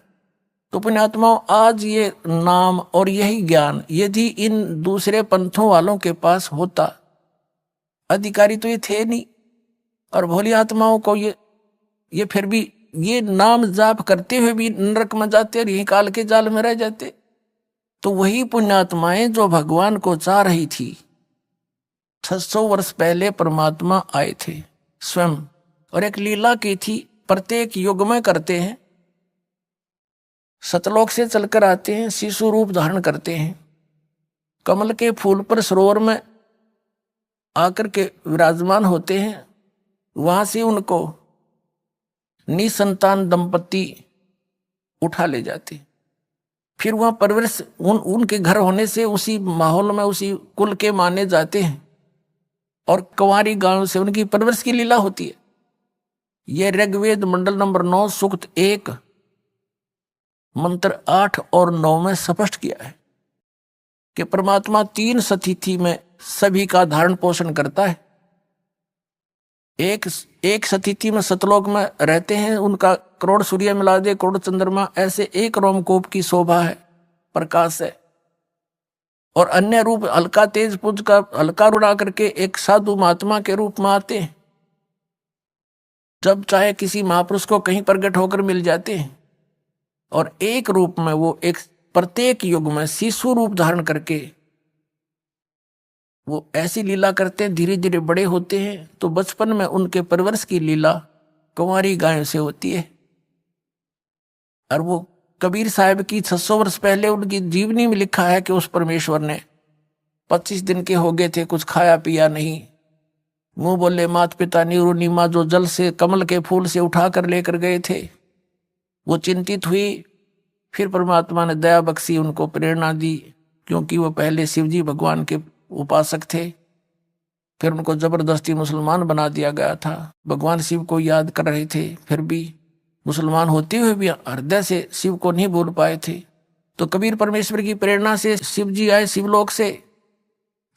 तो पुण्यात्माओं, आज ये नाम और यही ज्ञान यदि इन दूसरे पंथों वालों के पास होता, अधिकारी तो ये थे नहीं, और भोली आत्माओं को ये फिर भी ये नाम जाप करते हुए भी नरक में जाते और यही काल के जाल में रह जाते। तो वही पुण्यात्माएं जो भगवान को चाह रही थी, 600 वर्ष पहले परमात्मा आए थे स्वयं, और एक लीला की थी, प्रत्येक युग में करते हैं। सतलोक से चलकर आते हैं, शिशु रूप धारण करते हैं, कमल के फूल पर सरोवर में आकर के विराजमान होते हैं, वहां से उनको निसंतान दंपति उठा ले जाते, फिर वहां परवरिश उनके घर होने से उसी माहौल में उसी कुल के माने जाते हैं, और कुंवारी गांव से उनकी परवरिश की लीला होती है। यह ऋग्वेद मंडल नंबर 9 सूक्त 1 मंत्र 8 और 9 में स्पष्ट किया है कि परमात्मा 3 सतिथि में सभी का धारण पोषण करता है। एक सतिथि में सतलोक में रहते हैं, उनका करोड़ सूर्य मिला दे करोड़ चंद्रमा ऐसे एक रोमकूप की शोभा है, प्रकाश है। और अन्य रूप हल्का तेज पुंज का हल्का उड़ा करके एक साधु महात्मा के रूप में आते हैं, जब चाहे किसी महापुरुष को कहीं प्रकट होकर मिल जाते हैं। और एक रूप में वो एक प्रत्येक युग में शिशु रूप धारण करके वो ऐसी लीला करते हैं, धीरे धीरे बड़े होते हैं। तो बचपन में उनके परवरिश की लीला कुंवारी गायों से होती है। और वो कबीर साहब की 600 वर्ष पहले उनकी जीवनी में लिखा है कि उस परमेश्वर ने 25 दिन के हो गए थे, कुछ खाया पिया नहीं, मुंह बोले मात पिता नीरू नीमा, जो जल से कमल के फूल से उठा कर लेकर गए थे। वो चिंतित हुई, फिर परमात्मा ने दया बख्शी, उनको प्रेरणा दी, क्योंकि वो पहले शिवजी भगवान के उपासक थे। फिर उनको जबरदस्ती मुसलमान बना दिया गया था, भगवान शिव को याद कर रहे थे, फिर भी मुसलमान होते हुए भी हृदय से शिव को नहीं भूल पाए थे। तो कबीर परमेश्वर की प्रेरणा से शिव जी आए शिवलोक से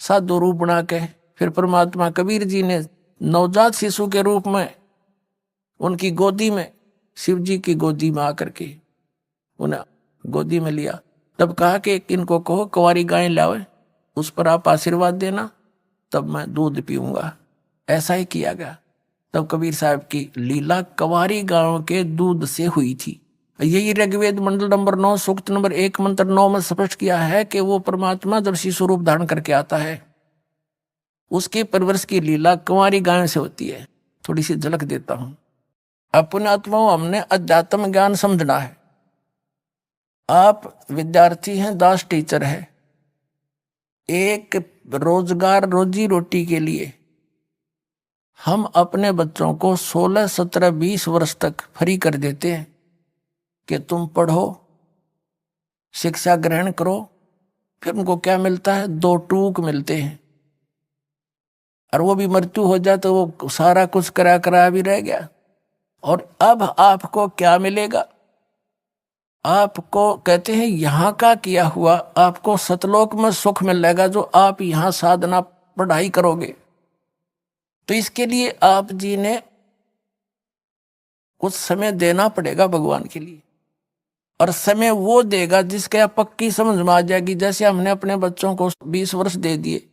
साधु रूप बना के। फिर परमात्मा कबीर जी ने नवजात शिशु के रूप में उनकी गोदी में, शिव जी की गोदी में आकर के उन्हें गोदी में लिया। तब कहा कि इनको कहो कुंवारी गाय लाओ, उस पर आप आशीर्वाद देना, तब मैं दूध पीऊंगा। ऐसा ही किया गया। तब कबीर साहब की लीला कुंवारी गायों के दूध से हुई थी। यही ऋग्वेद मंडल नंबर 9 सूक्त नंबर 1 मंत्र 9 में स्पष्ट किया है कि वो परमात्मा जब शिशु रूप धारण करके आता है, उसके परवरिश की लीला कुंवारी गायों से होती है। थोड़ी सी झलक देता हूं। अपने आत्माओं, हमने अध्यात्म ज्ञान समझना है। आप विद्यार्थी हैं, दास टीचर है, एक रोजगार रोजी रोटी के लिए हम अपने बच्चों को 16, 17, 20 वर्ष तक फ्री कर देते हैं कि तुम पढ़ो, शिक्षा ग्रहण करो। फिर उनको क्या मिलता है? 2 टूक मिलते हैं, और वो भी मृत्यु हो जाए तो वो सारा कुछ करा भी रह गया। और अब आपको क्या मिलेगा? आपको कहते हैं यहाँ का किया हुआ आपको सतलोक में सुख मिलेगा, जो आप यहाँ साधना पढ़ाई करोगे। तो इसके लिए आप जी ने कुछ समय देना पड़ेगा भगवान के लिए, और समय वो देगा जिसके आप पक्की समझ में आ जाएगी। जैसे हमने अपने बच्चों को 20 वर्ष दे दिए,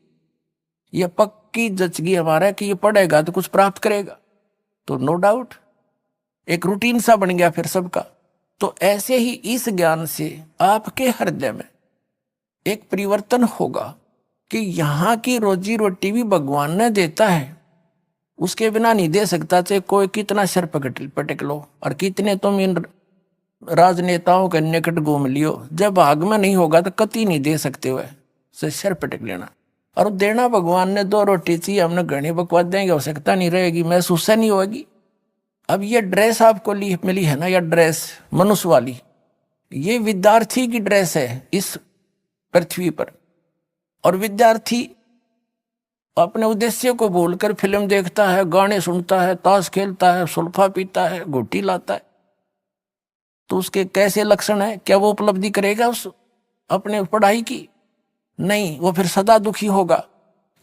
ये पक्की जचगी हमारा कि ये पढ़ेगा तो कुछ प्राप्त करेगा, तो नो डाउट एक रूटीन सा बन गया फिर सबका। तो ऐसे ही इस ज्ञान से आपके हृदय में एक परिवर्तन होगा कि यहाँ की रोजी रोटी भी भगवान ने देता है, उसके बिना नहीं दे सकता। चाहे कोई कितना सर पटक लो और कितने तुम इन राजनेताओं के निकट घूम लियो, जब भाग में नहीं होगा तो कति नहीं दे सकते हुए से सर पटक लेना। और देना भगवान ने 2 रोटी चाहिए, हमने घनी बकवाद देंगे, आवश्यकता नहीं रहेगी, महसूस नहीं होगी। अब ये ड्रेस आपको मिली है ना, या ड्रेस मनुष्य वाली, ये विद्यार्थी की ड्रेस है इस पृथ्वी पर। और विद्यार्थी अपने उद्देश्य को भूलकर फिल्म देखता है, गाने सुनता है, ताश खेलता है, सुल्फा पीता है, घोटी लाता है, तो उसके कैसे लक्षण है? क्या वो उपलब्धि करेगा उस अपने पढ़ाई की? नहीं, वो फिर सदा दुखी होगा।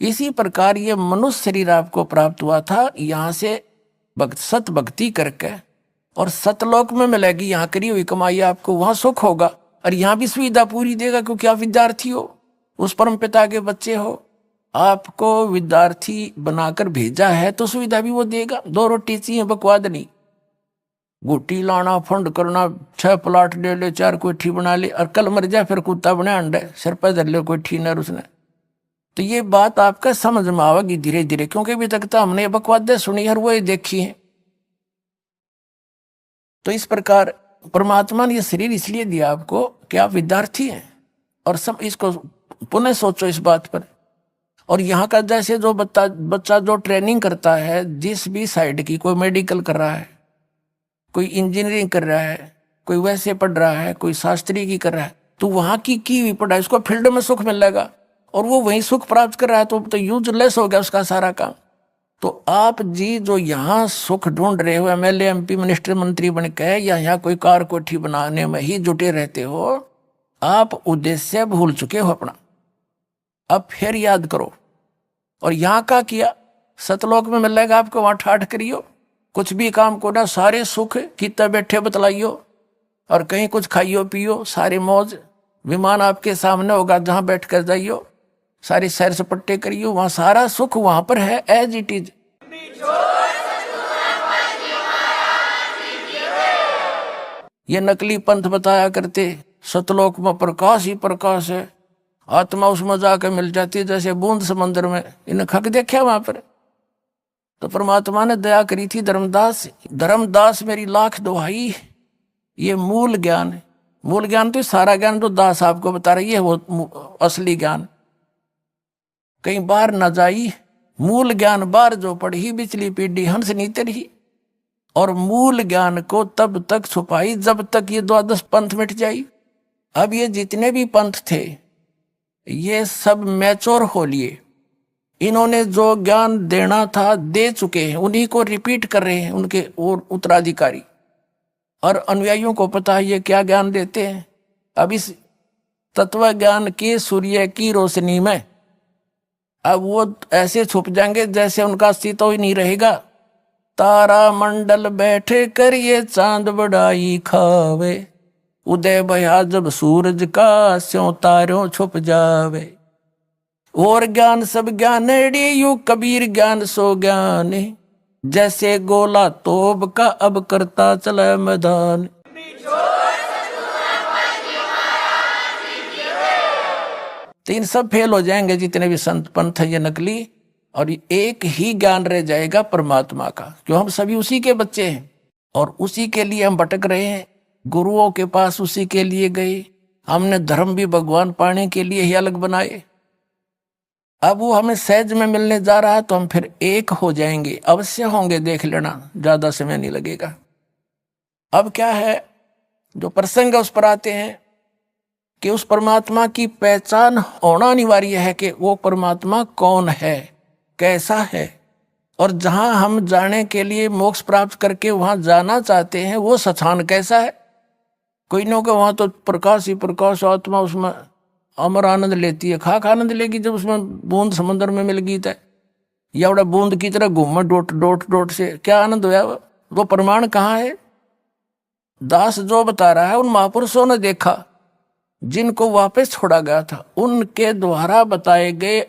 इसी प्रकार ये मनुष्य शरीर आपको प्राप्त हुआ था, यहाँ से सत भक्ति करके और सतलोक में मिलेगी, यहाँ करी हुई कमाई आपको, वहां सुख होगा। और यहाँ भी सुविधा पूरी देगा, क्योंकि आप विद्यार्थी हो, उस परम पिता के बच्चे हो। आपको विद्यार्थी बनाकर भेजा है तो सुविधा भी वो देगा। 2 रोटी चाहिए, बकवाद नहीं। गुटी लाना, फंड करना, 6 प्लाट ले ले, 4 कोठी बना ले, और कल मर जाए फिर कुत्ता बने अंडे, सिर पर धर ले कोठी नर उसने। तो ये बात आपका समझ में आवेगी धीरे धीरे, क्योंकि अभी तक तो हमने बकवादे सुनी और वो देखी है। तो इस प्रकार परमात्मा ने ये शरीर इसलिए दिया आपको कि आप विद्यार्थी हैं, और सब इसको पुनः सोचो इस बात पर। और यहाँ का जैसे जो बच्चा जो ट्रेनिंग करता है जिस भी साइड की, कोई मेडिकल कर रहा है, कोई इंजीनियरिंग कर रहा है, कोई वैसे पढ़ रहा है, कोई शास्त्री की कर रहा है, तो वहाँ की हुई पढ़ाई उसको फील्ड में सुख मिलेगा और वो वहीं सुख प्राप्त कर रहा है, तो यूजलेस हो गया उसका सारा काम। तो आप जी जो यहाँ सुख ढूंढ रहे हो, MLA MP मिनिस्टर मंत्री बन के, या यहाँ कोई कार कोठी बनाने में ही जुटे रहते हो, आप उद्देश्य भूल चुके हो अपना। अब फिर याद करो। और यहाँ का किया सतलोक में मिलेगा आपको, वहां ठाठ करियो, कुछ भी काम को ना, सारे सुख कितना बैठे बतलाइयो, और कहीं कुछ खाइयो पियो, सारे मौज, विमान आपके सामने होगा जहां बैठ कर जाइयो, सारी सैर सपट्टे करियो, वहां सारा सुख वहां पर है एज इट इज। ये नकली पंथ बताया करते सतलोक में प्रकाश ही प्रकाश है, आत्मा उसमें जाकर मिल जाती है जैसे बूंद समंदर में। इन्हें खक देखा वहां पर। तो परमात्मा ने दया करी थी धर्मदास मेरी लाख दुहाई, ये मूल ज्ञान है। मूल ज्ञान तो सारा ज्ञान तो दास आपको बता रही है, वो असली ज्ञान। कहीं बाहर न जाई, मूल ज्ञान बाहर जो पढ़ी, बिचली पीढ़ी हंस नीति रही। और मूल ज्ञान को तब तक छुपाई जब तक ये 12 पंथ मिट जाई। अब ये जितने भी पंथ थे ये सब मैच्योर हो लिए, इन्होंने जो ज्ञान देना था दे चुके हैं, उन्हीं को रिपीट कर रहे हैं उनके और उत्तराधिकारी। और अनुयायियों को पता है ये क्या ज्ञान देते हैं। अब इस तत्व ज्ञान के सूर्य की रोशनी में अब वो ऐसे छुप जाएंगे जैसे उनका अस्तित्व ही नहीं रहेगा। तारा मंडल बैठे कर ये चांद बड़ाई खावे, उदय भया जब सूरज का स्यों तारों छुप जावे। और ज्ञान सब ज्ञानेड़ी यू कबीर ज्ञान सो ज्ञान, जैसे गोला तोब का अब करता चला मैदान। तो इन सब फेल हो जाएंगे जितने भी संत पंथ है ये नकली, और एक ही ज्ञान रह जाएगा परमात्मा का, जो हम सभी उसी के बच्चे हैं और उसी के लिए हम भटक रहे हैं। गुरुओं के पास उसी के लिए गए, हमने धर्म भी भगवान पाने के लिए ही अलग बनाए। अब वो हमें सहज में मिलने जा रहा है तो हम फिर एक हो जाएंगे, अवश्य होंगे, देख लेना, ज्यादा समय नहीं लगेगा। अब क्या है जो प्रसंग उस पर आते हैं कि उस परमात्मा की पहचान होना अनिवार्य है कि वो परमात्मा कौन है, कैसा है। और जहां हम जाने के लिए मोक्ष प्राप्त करके वहां जाना चाहते हैं वो स्थान कैसा है। कोई नो के वहां तो प्रकाश ही प्रकाश, आत्मा उसमें अमर आनंद लेती है। खाक आनंद लेगी जब उसमें बूंद समंदर में मिल गई था, या बड़ा बूंद की तरह घूम डोट डोट डोट से क्या आनंद हुआ। वो प्रमाण कहाँ है। दास जो बता रहा है उन महापुरुषों ने देखा जिनको वापस छोड़ा गया था, उनके द्वारा बताए गए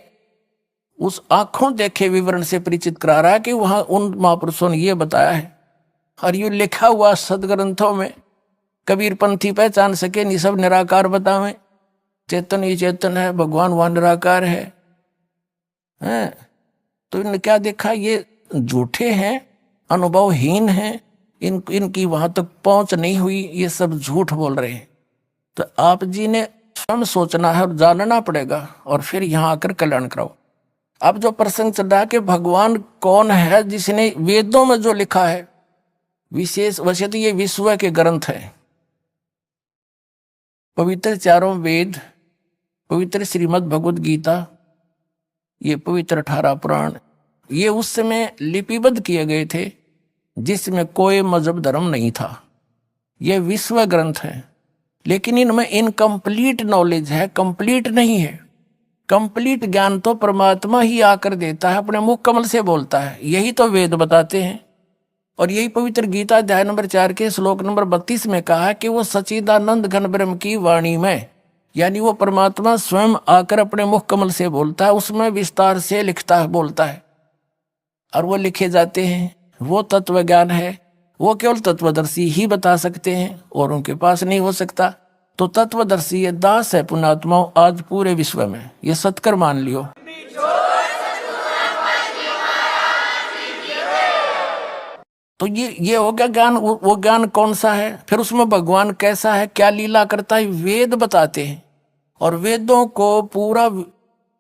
उस आंखों देखे विवरण से परिचित करा रहा है कि वहां उन महापुरुषों ने ये बताया है। और ये लिखा हुआ सदग्रंथों में कबीर पंथी पहचान सके नहीं सब निराकार बतावे, चेतन ही चेतन है, भगवान वहां निराकार है। तो इन्होंने क्या देखा, ये झूठे हैं, अनुभवहीन हैं, इनकी वहां तक पहुंच नहीं हुई, ये सब झूठ बोल रहे हैं। तो आप जी ने स्वयं सोचना है और जानना पड़ेगा और फिर यहाँ आकर कल्याण कराओ। अब जो प्रसंग चल रहा है कि भगवान कौन है, जिसने वेदों में जो लिखा है विशेष, वैसे तो ये विश्व के ग्रंथ है, पवित्र चारों वेद, पवित्र श्रीमद् भगवद गीता, ये पवित्र 18 पुराण, ये उस समय लिपिबद्ध किए गए थे जिसमें कोई मजहब धर्म नहीं था। ये विश्व ग्रंथ है, लेकिन इनमें इनकम्प्लीट नॉलेज है, कंप्लीट नहीं है। कंप्लीट ज्ञान तो परमात्मा ही आकर देता है, अपने मुख कमल से बोलता है, यही तो वेद बताते हैं। और यही पवित्र गीता अध्याय नंबर 4 के श्लोक नंबर 32 में कहा है कि वो सच्चिदानंद घन ब्रह्म की वाणी में, यानी वो परमात्मा स्वयं आकर अपने मुख कमल से बोलता है, उसमें विस्तार से लिखता है, बोलता है, और वो लिखे जाते हैं। वो तत्व ज्ञान है, वो केवल तत्वदर्शी ही बता सकते हैं और उनके पास नहीं हो सकता। तो तत्वदर्शी ये दास है पुण्यात्माओं आज पूरे विश्व में, ये सत्कर मान लियो। तो ये हो गया ज्ञान। वो ज्ञान कौन सा है, फिर उसमें भगवान कैसा है, क्या लीला करता है, वेद बताते हैं। और वेदों को पूरा,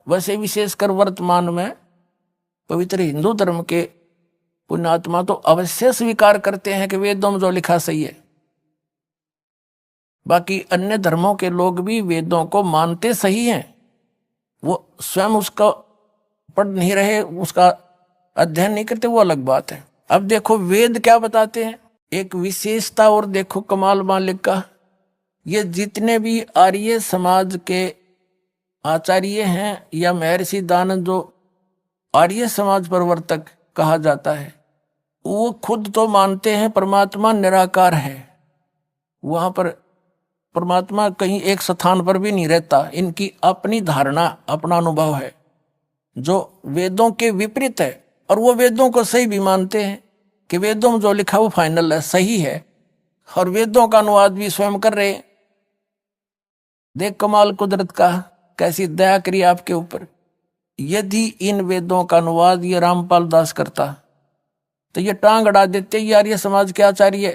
वैसे विशेषकर वर्तमान में पवित्र हिंदू धर्म के पुण्यात्मा तो अवश्य स्वीकार करते हैं कि वेदों में जो लिखा सही है। बाकी अन्य धर्मों के लोग भी वेदों को मानते सही हैं, वो स्वयं उसका पढ़ नहीं रहे, उसका अध्ययन नहीं करते, वो अलग बात है। अब देखो वेद क्या बताते हैं, एक विशेषता और देखो कमाल मालिक का। ये जितने भी आर्य समाज के आचार्य हैं या महर्षि दानव जो आर्य समाज प्रवर्तक कहा जाता है, वो खुद तो मानते हैं परमात्मा निराकार है, वहां पर परमात्मा कहीं एक स्थान पर भी नहीं रहता। इनकी अपनी धारणा, अपना अनुभव है जो वेदों के विपरीत है। और वो वेदों को सही भी मानते हैं कि वेदों में जो लिखा वो फाइनल है, सही है। और वेदों का अनुवाद भी स्वयं कर रहे। देख कमाल कुदरत का, कैसी दया करी आपके ऊपर। यदि इन वेदों का अनुवाद ये रामपाल दास करता तो ये टांग अड़ा देते यार ये समाज के आचार्य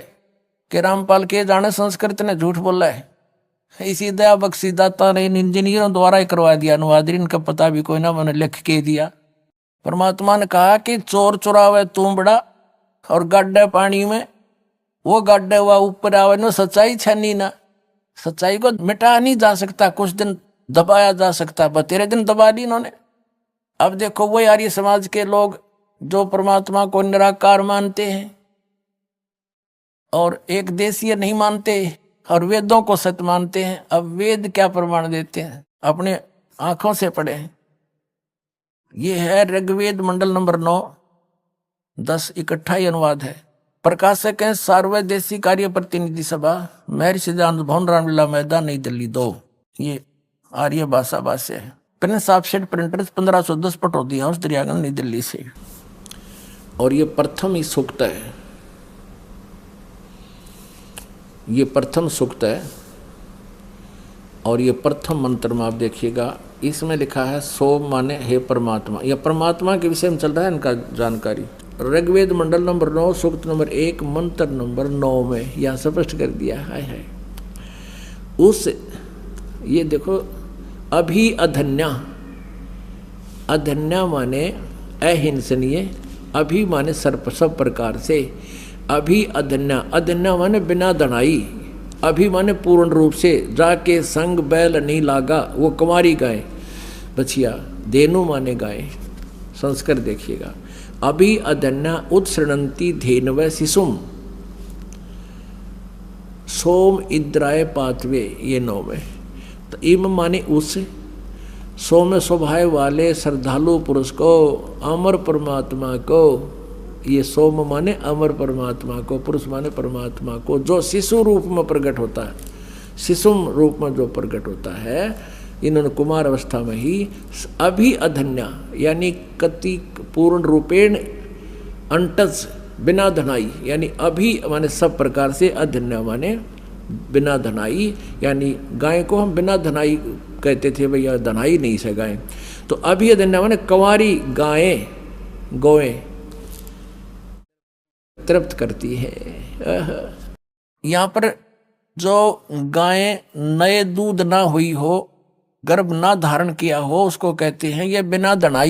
कि रामपाल के जाने संस्कृत ने झूठ बोला है। इसी दया बख्शी दाता ने इन इंजीनियरों द्वारा ही करवा दिया अनुवाद, इनका पता भी कोई ना, मैंने लिख के दिया। परमात्मा ने कहा कि चोर चुरावे तू बड़ा और गड्ढे पानी में वो गड्ढे हुआ ऊपर आवे न, सच्चाई छनी ना। सच्चाई को मिटा नहीं जा सकता, कुछ दिन दबाया जा सकता, बतेरे दिन दबा दी इन्होंने। अब देखो वो आर्य समाज के लोग जो परमात्मा को निराकार मानते हैं और एक देशीय नहीं मानते और वेदों को सत्य मानते हैं। अब वेद क्या प्रमाण देते हैं, अपने आंखों से पढ़े हैं। ये है ऋग्वेद मंडल नंबर 9, 10 इकट्ठा ही अनुवाद है। प्रकाशक है सार्वदेशी कार्य प्रतिनिधि सभा, महर्षि दानव भवन, रामलीला मैदान, नई दिल्ली 2। ये आर्य भाषा भाष्य है। Prince offset printers 1510 Pataudi house Daryaganj नई दिल्ली से। और ये प्रथम ही सूक्त है, ये प्रथम सूक्त है। और ये प्रथम मंत्र में आप देखिएगा इसमें लिखा है सोम माने हे परमात्मा। यह परमात्मा के विषय में चल रहा है इनका जानकारी। ऋग्वेद मंडल नंबर 9 सूक्त नंबर 1 मंत्र नंबर 9 में यहाँ स्पष्ट कर दिया है। उस ये देखो अभी अधन्या, अधन्या माने अहिंसनीय, अभी माने सब प्रकार से, अभी अधन्या, अधन्या माने बिना दनाई, अभी माने पूर्ण रूप से, जाके संग बैल नहीं लागा वो कुंवारी गाय बछिया, धेनु माने गाय। संस्कृत देखिएगा, अभी अधन्या उत्सृणंती धेनव शिशुम, सोम इंद्राय पातवे, ये 9 में। तो इम माने उस, सोम स्वभाव वाले श्रद्धालु पुरुष को, अमर परमात्मा को, ये सोम माने अमर परमात्मा को, पुरुष माने परमात्मा को, जो शिशु रूप में प्रकट होता है, शिशुम रूप में जो प्रकट होता है। इन्होंने कुमार अवस्था में ही अभी अधन्या यानी कति पूर्ण रूपेण अंटज बिना धनाई, यानी अभी माने सब प्रकार से, अधन्या माने बिना धनाई, यानी गाय को हम बिना धनाई कहते थे, भैया धनाई नहीं से गाय। तो अभी अधन्या माने कंवारी गायें, गौएं तृप्त करती है। यहाँ पर जो गायें नए दूध ना हुई हो, गर्भ ना धारण किया हो, उसको कहते हैं ये बिना धनाई